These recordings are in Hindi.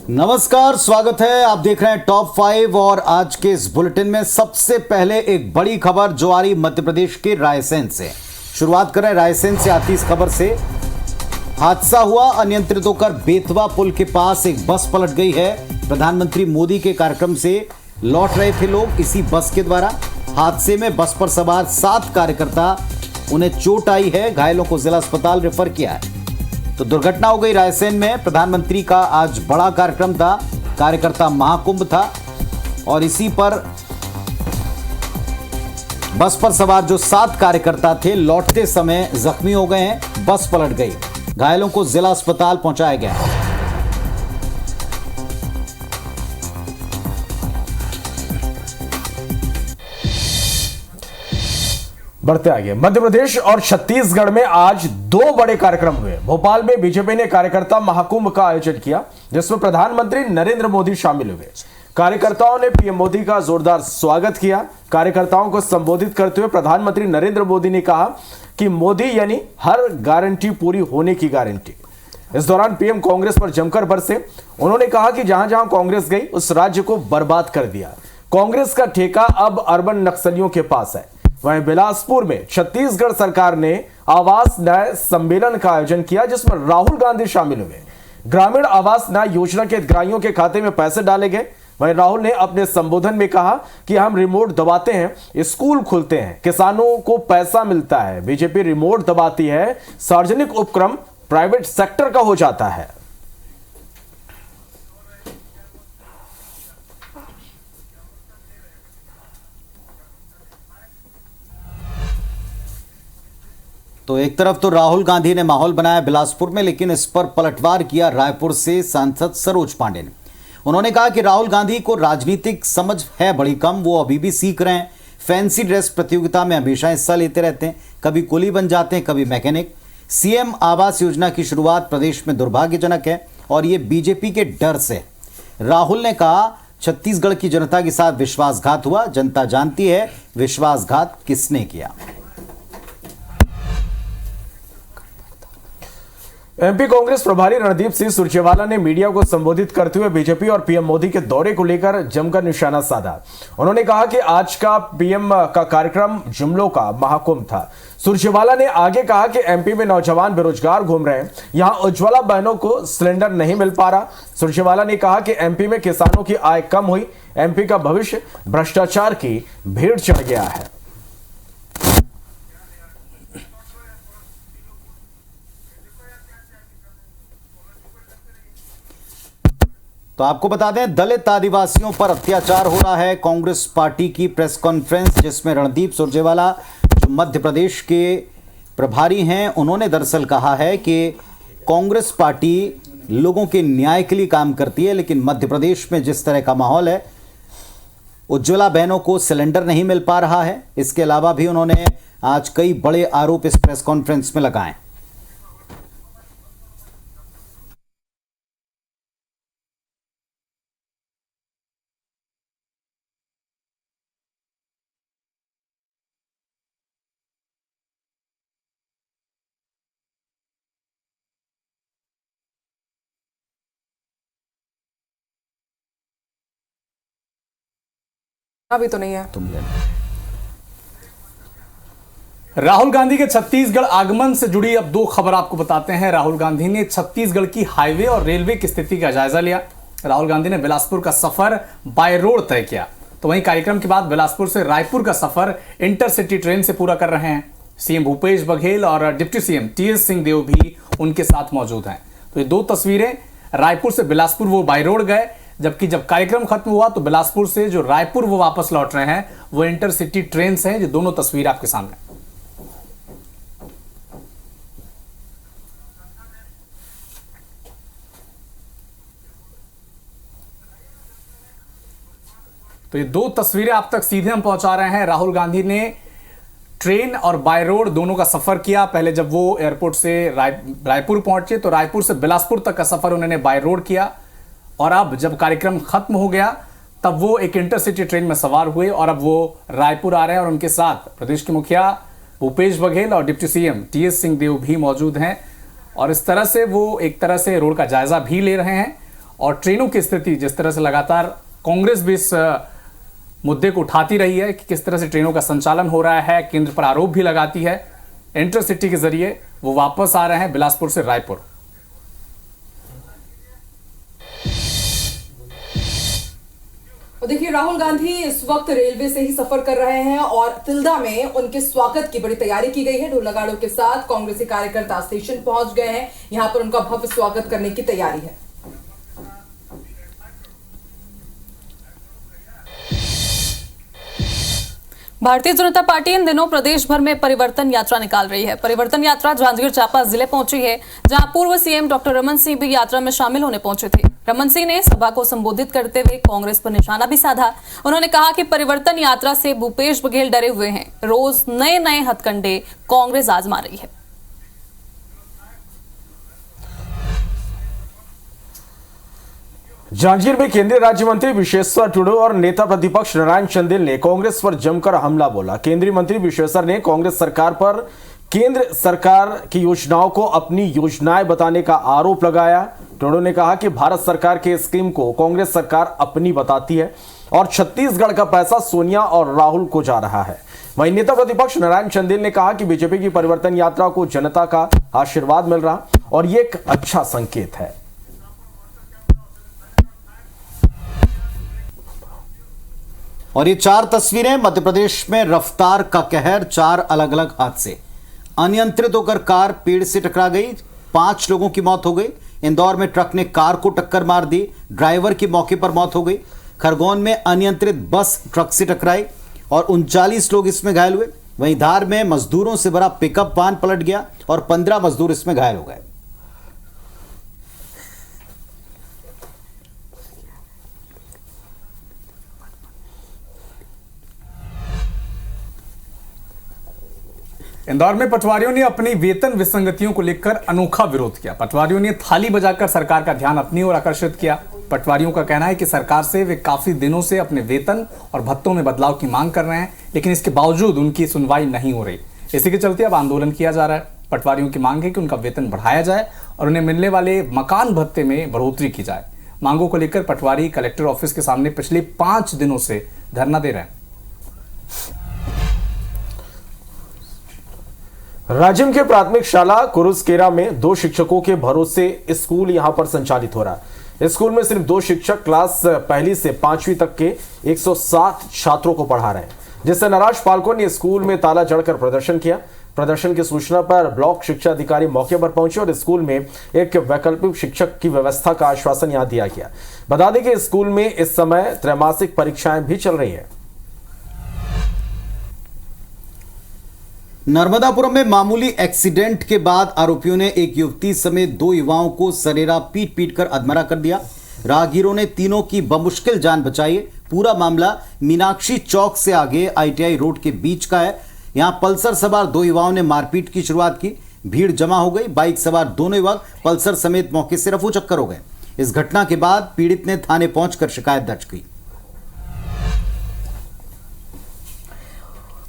नमस्कार, स्वागत है। आप देख रहे हैं टॉप 5 और आज के इस बुलेटिन में सबसे पहले एक बड़ी खबर जो आ रही मध्य प्रदेश के रायसेन से। शुरुआत करें रायसेन से आती इस खबर से। हादसा हुआ, अनियंत्रित होकर बेतवा पुल के पास एक बस पलट गई है। प्रधानमंत्री मोदी के कार्यक्रम से लौट रहे थे लोग इसी बस के द्वारा। हादसे में बस पर सवार 7 कार्यकर्ता, उन्हें चोट आई है, घायलों को जिला अस्पताल रेफर किया है। तो दुर्घटना हो गई रायसेन में। प्रधानमंत्री का आज बड़ा कार्यक्रम था, कार्यकर्ता महाकुंभ था और इसी पर बस पर सवार जो 7 कार्यकर्ता थे लौटते समय जख्मी हो गए हैं। बस पलट गई, घायलों को जिला अस्पताल पहुंचाया गया है। बढ़ते आगे, मध्य प्रदेश और छत्तीसगढ़ में आज 2 बड़े कार्यक्रम हुए। भोपाल में बीजेपी ने कार्यकर्ता महाकुंभ का आयोजन किया जिसमें प्रधानमंत्री नरेंद्र मोदी शामिल हुए। कार्यकर्ताओं ने पीएम मोदी का जोरदार स्वागत किया। कार्यकर्ताओं को संबोधित करते हुए प्रधानमंत्री नरेंद्र मोदी ने कहा कि मोदी यानी हर गारंटी पूरी होने की गारंटी। इस दौरान पीएम कांग्रेस पर जमकर बरसे। उन्होंने कहा कि जहां जहां कांग्रेस गई उस राज्य को बर्बाद कर दिया। कांग्रेस का ठेका अब अर्बन नक्सलियों के पास है। वहीं बिलासपुर में छत्तीसगढ़ सरकार ने आवास न्याय सम्मेलन का आयोजन किया जिसमें राहुल गांधी शामिल हुए। ग्रामीण आवास न्याय योजना के हितग्राहियों के खाते में पैसे डाले गए। वहीं राहुल ने अपने संबोधन में कहा कि हम रिमोट दबाते हैं, स्कूल खुलते हैं, किसानों को पैसा मिलता है। बीजेपी रिमोट दबाती है, सार्वजनिक उपक्रम प्राइवेट सेक्टर का हो जाता है। तो एक तरफ तो राहुल गांधी ने माहौल बनाया बिलासपुर में, लेकिन इस पर पलटवार किया रायपुर से सांसद सरोज पांडे ने। उन्होंने कहा कि राहुल गांधी को राजनीतिक समझ है बड़ी कम, वो अभी भी सीख रहे हैं। फैंसी ड्रेस प्रतियोगिता में हमेशा हिस्सा लेते रहते हैं, कभी कुली बन जाते हैं, कभी मैकेनिक। सीएम आवास योजना की शुरुआत प्रदेश में दुर्भाग्यजनक है और ये बीजेपी के डर से। राहुल ने कहा छत्तीसगढ़ की जनता के साथ विश्वासघात हुआ, जनता जानती है विश्वासघात किसने किया। एमपी कांग्रेस प्रभारी रणदीप सिंह सुरजेवाला ने मीडिया को संबोधित करते हुए बीजेपी और पीएम मोदी के दौरे को लेकर जमकर निशाना साधा। उन्होंने कहा कि आज का पीएम का कार्यक्रम जुमलों का महाकुंभ था। सुरजेवाला ने आगे कहा कि एमपी में नौजवान बेरोजगार घूम रहे हैं, यहां उज्ज्वला बहनों को सिलेंडर नहीं मिल पा रहा। सुरजेवाला ने कहा कि एमपी में किसानों की आय कम हुई, एमपी का भविष्य भ्रष्टाचार की भीड़ चढ़ गया है। तो आपको बता दें, दलित आदिवासियों पर अत्याचार हो रहा है। कांग्रेस पार्टी की प्रेस कॉन्फ्रेंस जिसमें रणदीप सुरजेवाला जो मध्य प्रदेश के प्रभारी हैं, उन्होंने दरअसल कहा है कि कांग्रेस पार्टी लोगों के न्याय के लिए काम करती है, लेकिन मध्य प्रदेश में जिस तरह का माहौल है, उज्ज्वला बहनों को सिलेंडर नहीं मिल पा रहा है। इसके अलावा भी उन्होंने आज कई बड़े आरोप इस प्रेस कॉन्फ्रेंस में लगाए। अभी तो नहीं है। तुम ले राहुल गांधी के छत्तीसगढ़ आगमन से जुड़ी अब 2 खबर आपको बताते हैं। राहुल गांधी ने छत्तीसगढ़ की हाईवे और रेलवे की स्थिति का जायजा लिया। राहुल गांधी ने बिलासपुर का सफर बाय रोड तय किया। तो वहीं कार्यक्रम के बाद बिलासपुर से रायपुर का सफर इंटरसिटी ट्रेन से पूरा कर रहे हैं। सीएम भूपेश बघेल और डिप्टी सीएम टीएस सिंहदेव भी उनके साथ मौजूद हैं। तो ये 2 तस्वीरें, रायपुर से बिलासपुर वो बाय रोड गए, जबकि जब कार्यक्रम खत्म हुआ तो बिलासपुर से जो रायपुर वो वापस लौट रहे हैं वो इंटरसिटी ट्रेन से हैं। जो दोनों तस्वीर आपके सामने। तो ये 2 तस्वीरें आप तक सीधे हम पहुंचा रहे हैं। राहुल गांधी ने ट्रेन और बाय रोड दोनों का सफर किया। पहले जब वो एयरपोर्ट से रायपुर पहुंचे तो रायपुर से बिलासपुर तक का सफर उन्होंने बाय रोड किया, और अब जब कार्यक्रम खत्म हो गया तब वो एक इंटरसिटी ट्रेन में सवार हुए और अब वो रायपुर आ रहे हैं। और उनके साथ प्रदेश के मुखिया भूपेश बघेल और डिप्टी सीएम टीएस सिंहदेव भी मौजूद हैं। और इस तरह से वो एक तरह से रोड का जायजा भी ले रहे हैं और ट्रेनों की स्थिति जिस तरह से लगातार कांग्रेस भी इस मुद्दे को उठाती रही है कि किस तरह से ट्रेनों का संचालन हो रहा है, केंद्र पर आरोप भी लगाती है। इंटरसिटी के जरिए वो वापस आ रहे हैं बिलासपुर से रायपुर। देखिए, राहुल गांधी इस वक्त रेलवे से ही सफर कर रहे हैं और तिल्दा में उनके स्वागत की बड़ी तैयारी की गई है। ढोल नगाड़ों के साथ कांग्रेसी कार्यकर्ता स्टेशन पहुंच गए हैं। यहां पर उनका भव्य स्वागत करने की तैयारी है। भारतीय जनता पार्टी इन दिनों प्रदेश भर में परिवर्तन यात्रा निकाल रही है। परिवर्तन यात्रा जांजगीर चांपा जिले पहुंची है, जहां पूर्व सीएम डॉक्टर रमन सिंह भी यात्रा में शामिल होने पहुंचे थे। रमन सिंह ने सभा को संबोधित करते हुए कांग्रेस पर निशाना भी साधा। उन्होंने कहा कि परिवर्तन यात्रा से भूपेश बघेल डरे हुए हैं, रोज नए नए हथकंडे कांग्रेस आजमा रही है। जांजगीर में केंद्रीय राज्य मंत्री विश्वेश्वर टुडू और नेता प्रतिपक्ष नारायण चंदेल ने कांग्रेस पर जमकर हमला बोला। केंद्रीय मंत्री विश्वेश्वर ने कांग्रेस सरकार पर केंद्र सरकार की योजनाओं को अपनी योजनाएं बताने का आरोप लगाया। टुडू ने कहा कि भारत सरकार के स्कीम को कांग्रेस सरकार अपनी बताती है और छत्तीसगढ़ का पैसा सोनिया और राहुल को जा रहा है। वहीं नेता प्रतिपक्ष नारायण चंदेल ने कहा कि बीजेपी की परिवर्तन यात्रा को जनता का आशीर्वाद मिल रहा और ये एक अच्छा संकेत है। और ये 4 तस्वीरें मध्य प्रदेश में रफ्तार का कहर, 4 अलग अलग हादसे। अनियंत्रित होकर कार पेड़ से टकरा गई, 5 लोगों की मौत हो गई। इंदौर में ट्रक ने कार को टक्कर मार दी, ड्राइवर की मौके पर मौत हो गई। खरगोन में अनियंत्रित बस ट्रक से टकराई और 39 लोग इसमें घायल हुए। वहीं धार में मजदूरों से भरा पिकअप वाहन पलट गया और 15 मजदूर इसमें घायल हो गए। इंदौर में पटवारियों ने अपनी वेतन विसंगतियों को लेकर अनोखा विरोध किया। पटवारियों ने थाली बजाकर सरकार का ध्यान अपनी ओर आकर्षित किया। पटवारियों का कहना है कि सरकार से वे काफी दिनों से अपने वेतन और भत्तों में बदलाव की मांग कर रहे हैं, लेकिन इसके बावजूद उनकी सुनवाई नहीं हो रही। इसी के चलते अब आंदोलन किया जा रहा है। पटवारियों की मांग है कि उनका वेतन बढ़ाया जाए और उन्हें मिलने वाले मकान भत्ते में बढ़ोतरी की जाए। मांगों को लेकर पटवारी कलेक्टर ऑफिस के सामने पिछले 5 दिनों से धरना दे रहे हैं। राजिम के प्राथमिक शाला कुरुस्केरा में 2 शिक्षकों के भरोसे स्कूल यहां पर संचालित हो रहा है। स्कूल में सिर्फ 2 शिक्षक क्लास 1 से 5वीं तक के 107 छात्रों को पढ़ा रहे हैं, जिससे नाराज पालकों ने स्कूल में ताला जड़कर प्रदर्शन किया। प्रदर्शन की सूचना पर ब्लॉक शिक्षा अधिकारी मौके पर पहुंचे और स्कूल में एक वैकल्पिक शिक्षक की व्यवस्था का आश्वासन यहां दिया गया। बता दें कि स्कूल में इस समय त्रैमासिक परीक्षाएं भी चल रही है। नर्मदापुरम में मामूली एक्सीडेंट के बाद आरोपियों ने एक युवती समेत 2 युवाओं को सरेरा पीट कर अधमरा कर दिया। राहगीरों ने तीनों की बमुश्किल जान बचाई। पूरा मामला मीनाक्षी चौक से आगे ITI रोड के बीच का है। यहां पल्सर सवार 2 युवाओं ने मारपीट की शुरुआत की। भीड़ जमा हो गई। बाइक सवार दोनों युवक पल्सर समेत मौके से रफू चक्कर हो गए। इस घटना के बाद पीड़ित ने थाने पहुंचकर शिकायत दर्ज की।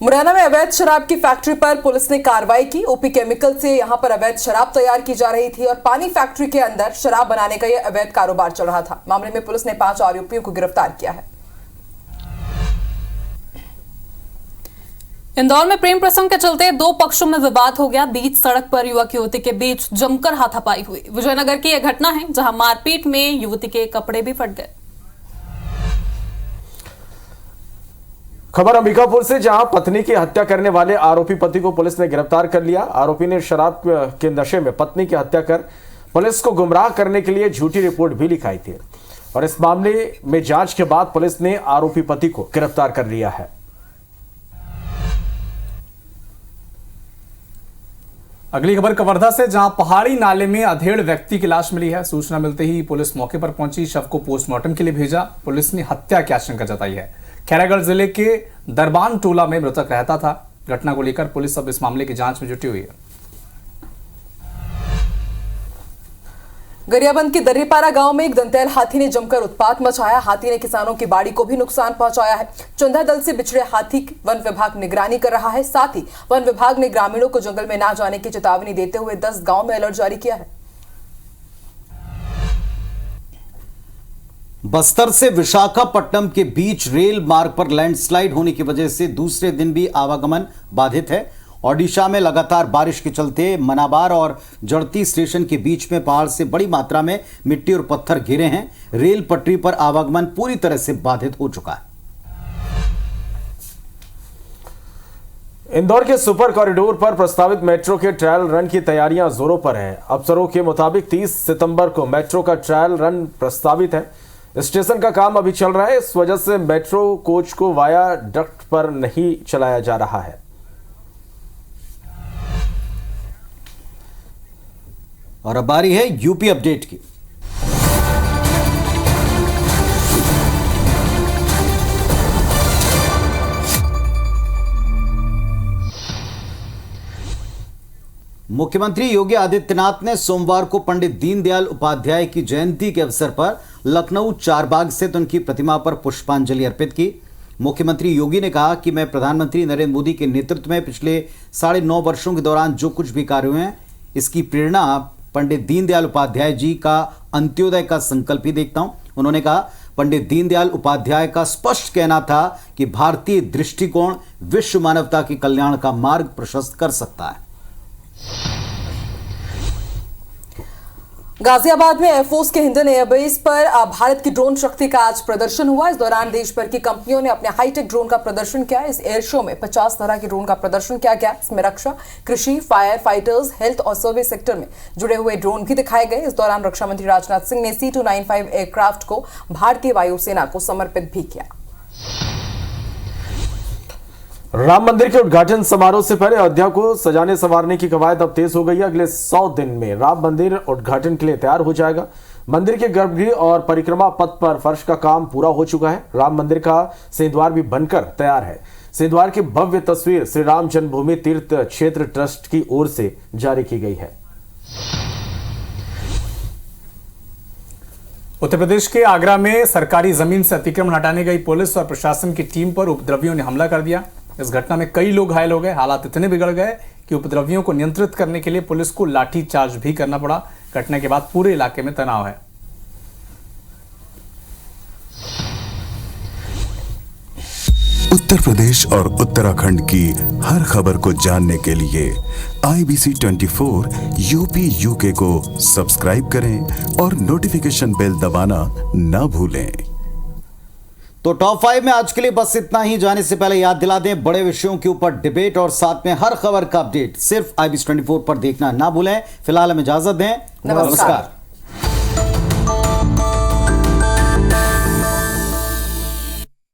मुरैना में अवैध शराब की फैक्ट्री पर पुलिस ने कार्रवाई की। ओपी केमिकल से यहां पर अवैध शराब तैयार की जा रही थी और पानी फैक्ट्री के अंदर शराब बनाने का यह अवैध कारोबार चल रहा था। मामले में पुलिस ने 5 आरोपियों को गिरफ्तार किया है। इंदौर में प्रेम प्रसंग के चलते 2 पक्षों में विवाद हो गया। बीच सड़क पर युवक युवती के बीच जमकर हाथापाई हुई। विजयनगर की यह घटना है, जहां मारपीट में युवती के कपड़े भी फट गए। खबर अंबिकापुर से, जहां पत्नी की हत्या करने वाले आरोपी पति को पुलिस ने गिरफ्तार कर लिया। आरोपी ने शराब के नशे में पत्नी की हत्या कर पुलिस को गुमराह करने के लिए झूठी रिपोर्ट भी लिखाई थी और इस मामले में जांच के बाद पुलिस ने आरोपी पति को गिरफ्तार कर लिया है। अगली खबर कवर्धा से, जहां पहाड़ी नाले में अधेड़ व्यक्ति की लाश मिली है। सूचना मिलते ही पुलिस मौके पर पहुंची, शव को पोस्टमार्टम के लिए भेजा। पुलिस ने हत्या की आशंका जताई है। खैरागढ़ जिले के दरबान टोला में मृतक रहता था। घटना को लेकर पुलिस अब इस मामले की जांच में जुटी हुई है। गरियाबंद के दर्रीपारा गांव में एक दंतैल हाथी ने जमकर उत्पात मचाया। हाथी ने किसानों की बाड़ी को भी नुकसान पहुंचाया है। चंदा दल से बिछड़े हाथी की वन विभाग निगरानी कर रहा है। साथ ही वन विभाग ने ग्रामीणों को जंगल में ना जाने की चेतावनी देते हुए 10 गांव में अलर्ट जारी किया है। बस्तर से विशाखापट्टनम के बीच रेल मार्ग पर लैंडस्लाइड होने की वजह से दूसरे दिन भी आवागमन बाधित है। ओडिशा में लगातार बारिश के चलते मनाबार और जड़ती स्टेशन के बीच में पहाड़ से बड़ी मात्रा में मिट्टी और पत्थर गिरे हैं। रेल पटरी पर आवागमन पूरी तरह से बाधित हो चुका है। इंदौर के सुपर कॉरिडोर पर प्रस्तावित मेट्रो के ट्रायल रन की तैयारियां जोरों पर हैं। अफसरों के मुताबिक 30 सितंबर को मेट्रो का ट्रायल रन प्रस्तावित है। स्टेशन का काम अभी चल रहा है, इस वजह से मेट्रो कोच को वाया डक्ट पर नहीं चलाया जा रहा है। और अब बारी है यूपी अपडेट की। मुख्यमंत्री योगी आदित्यनाथ ने सोमवार को पंडित दीनदयाल उपाध्याय की जयंती के अवसर पर लखनऊ चारबाग स्थित उनकी प्रतिमा पर पुष्पांजलि अर्पित की। मुख्यमंत्री योगी ने कहा कि मैं प्रधानमंत्री नरेंद्र मोदी के नेतृत्व में पिछले 9.5 वर्षों के दौरान जो कुछ भी कार्य हुए हैं, इसकी प्रेरणा पंडित दीनदयाल उपाध्याय जी का अंत्योदय का संकल्प ही देखता हूं। उन्होंने कहा, पंडित दीनदयाल उपाध्याय का स्पष्ट कहना था कि भारतीय दृष्टिकोण विश्व मानवता के कल्याण का मार्ग प्रशस्त कर सकता है। गाजियाबाद में एयरफोर्स के हिंडन एयरबेस पर भारत की ड्रोन शक्ति का आज प्रदर्शन हुआ। इस दौरान देश भर की कंपनियों ने अपने हाईटेक ड्रोन का प्रदर्शन किया। इस एयर शो में 50 तरह के ड्रोन का प्रदर्शन किया गया। इसमें रक्षा, कृषि, फायर फाइटर्स, हेल्थ और सर्विस सेक्टर में जुड़े हुए ड्रोन भी दिखाए गए। इस दौरान रक्षा मंत्री राजनाथ सिंह ने C295 एयरक्राफ्ट को भारतीय वायुसेना को समर्पित भी किया। राम मंदिर के उद्घाटन समारोह से पहले अयोध्या को सजाने संवारने की कवायद अब तेज हो गई है। अगले 100 दिन में राम मंदिर उद्घाटन के लिए तैयार हो जाएगा। मंदिर के गर्भगृह और परिक्रमा पथ पर फर्श का काम पूरा हो चुका है। राम मंदिर का सिंहद्वार भी बनकर तैयार है। सिंहद्वार की भव्य तस्वीर श्री राम जन्मभूमि तीर्थ क्षेत्र ट्रस्ट की ओर से जारी की गई है। उत्तर प्रदेश के आगरा में सरकारी जमीन से अतिक्रमण हटाने गई पुलिस और प्रशासन की टीम पर उपद्रवियों ने हमला कर दिया। इस घटना में कई लोग घायल हो गए। हालात इतने बिगड़ गए कि उपद्रवियों को नियंत्रित करने के लिए पुलिस को लाठी चार्ज भी करना पड़ा। घटना के बाद पूरे इलाके में तनाव है। उत्तर प्रदेश और उत्तराखंड की हर खबर को जानने के लिए IBC 24 यूपी UK को सब्सक्राइब करें और नोटिफिकेशन बेल दबाना न भूलें। तो टॉप 5 में आज के लिए बस इतना ही। जाने से पहले याद दिला दें, बड़े विषयों के ऊपर डिबेट और साथ में हर खबर का अपडेट सिर्फ IBC 24 पर देखना ना भूलें। फिलहाल हमें इजाजत दें। नमस्कार।